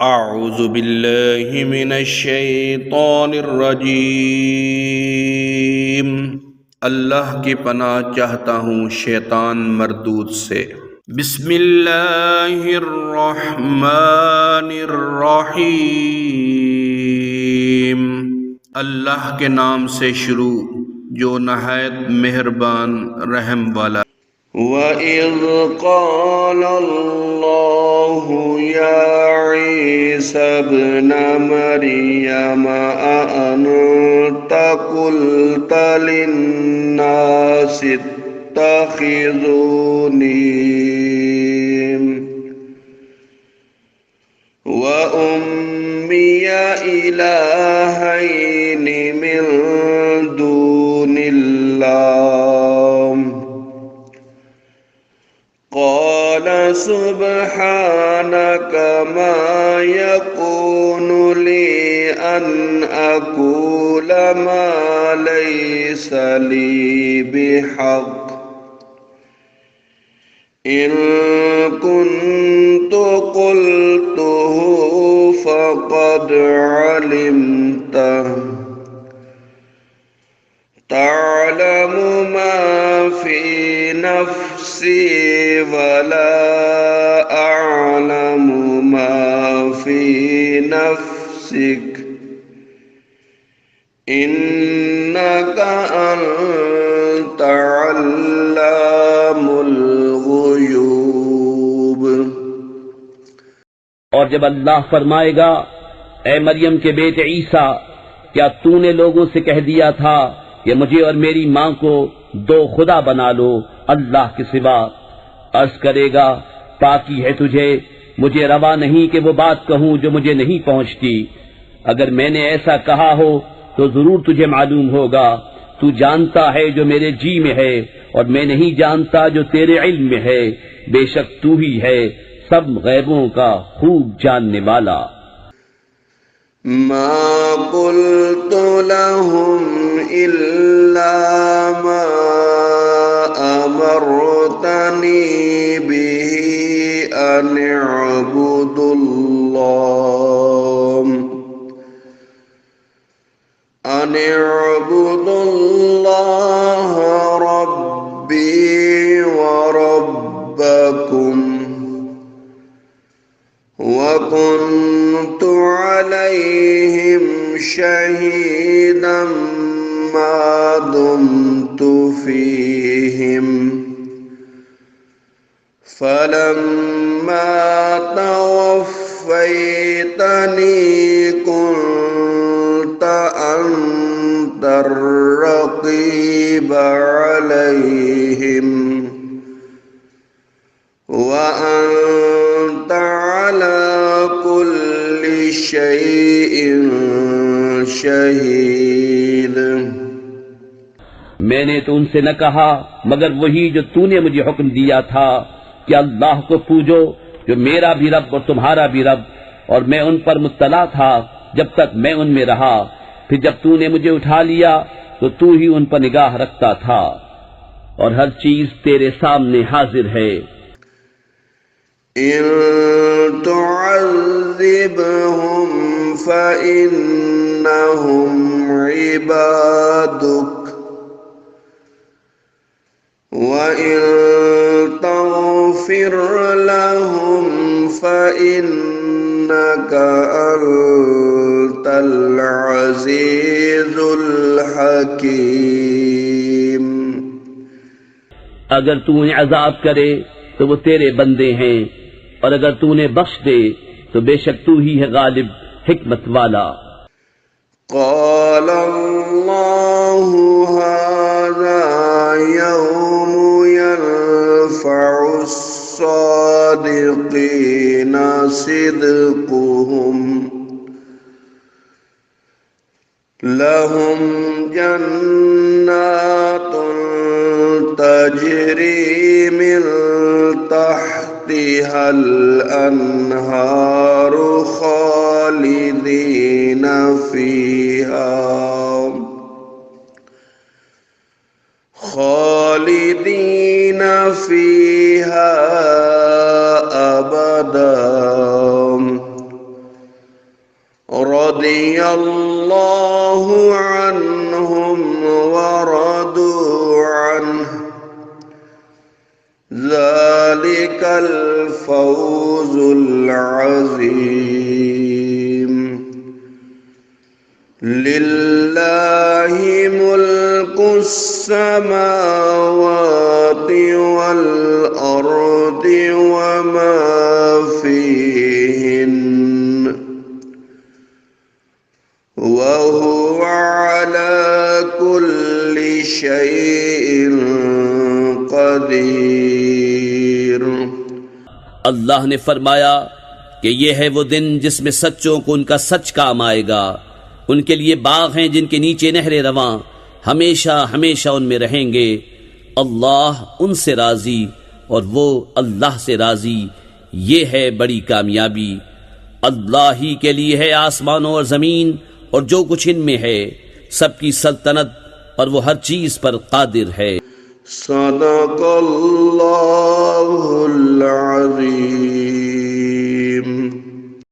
अऊज़ु बिल्लाहि मिनश्शैतानिर्रजीम। अल्लाह की पनाह चाहता हूँ शैतान मरदूद से। बिस्मिल्लाहिर्रहमानिर्रहीम। अल्लाह के नाम से शुरू जो नहायत मेहरबान रहम वाला। वइज़ क़ालल्लाहु या ईसा इब्न मरियम अअन्त क़ुल्त लिन्नासि इत्तख़िज़ूनी व उम्मिय इलाहैनि मिन दूनिल्लाह क़ाल सुब्हानक मा यकूनु ली अन अक़ूल मा लैस ली बिहक़् इन कुन्तु क़ुल्तुहु फ़क़द अलिमतह तअलमु मा फ़ी नफ़्सी वला अअलमु मा फ़ी नफ़्सिक इन्नक अन्त अल्लामुल ग़ुयूब। और जब अल्लाह फरमाएगा, ए मरियम के बेटे ईसा, क्या तूने लोगों से कह दिया था कि मुझे और मेरी माँ को दो खुदा बना लो अल्लाह के सिवा? अर्ज करेगा, पाकी है तुझे, मुझे रवा नहीं कि वो बात कहूँ जो मुझे नहीं पहुँचती। अगर मैंने ऐसा कहा हो तो जरूर तुझे मालूम होगा। तू जानता है जो मेरे जी में है और मैं नहीं जानता जो तेरे इल्म में है। बेशक तू ही है सब गैबों का खूब जानने वाला। मा क़ुल्तु लहुम इल्ला मा अमरतनी बिही अन अअबुदुल्लाह रब्बी व रब्बकुम वकुन्तु अलैहिम शहीदम मा दुम्तु फीहिम फलम्मा तवफ़्फ़यतनी कुन्त अंतर रक़ीब अलैहिम व अंत अला कुल्लि शैइन शहीद। मैंने तो उनसे न कहा मगर वही जो तूने मुझे हुक्म दिया था कि अल्लाह को पूजो जो मेरा भी रब और तुम्हारा भी रब, और मैं उन पर मुत्तला था जब तक मैं उनमें रहा। फिर जब तूने मुझे उठा लिया तो तू ही उन पर निगाह रखता था और हर चीज तेरे सामने हाजिर है। इन तुअज़्ज़िबहुम फ़इन्नहुम इबादुक व इन तग़फ़िर लहुम फ़इन्नक अंतल अज़ीज़ुल हकीम। अगर तू उन्हें अज़ाब करे तो वो तेरे बंदे हैं, और अगर तू उन्हें बख्श दे तो बेशक तू ही है गालिब हिकमत वाला। क़ाल अल्लाहु हाज़ा यौमु यरफ़उस्सादिक़ीना सिद्क़ुहुम लहुम जन्नातुन तजरी मिन तहतिहल अन्हारु खालिदीना फीहा फीहा अबदा रदियल्लाहु अन्हुम व रदू अन्हु ज़ालिकल फौज़ुल अज़ीम। लिल्लाहि मुल्कुस समावाति वल अर्दि व मा फ़ीहिन व हुवा अला कुल्लि शैइन क़दीर। अल्लाह ने फरमाया कि ये है वो दिन जिसमें सच्चों को उनका सच काम आएगा। उनके लिए बाग हैं जिनके नीचे नहरें रवां, हमेशा हमेशा उनमें रहेंगे। अल्लाह उनसे राजी और वो अल्लाह से राजी। ये है बड़ी कामयाबी। अल्लाह ही के लिए है आसमानों और जमीन और जो कुछ इनमें है, सबकी सल्तनत और वो हर चीज पर कादिर है। सदक़ल्लाह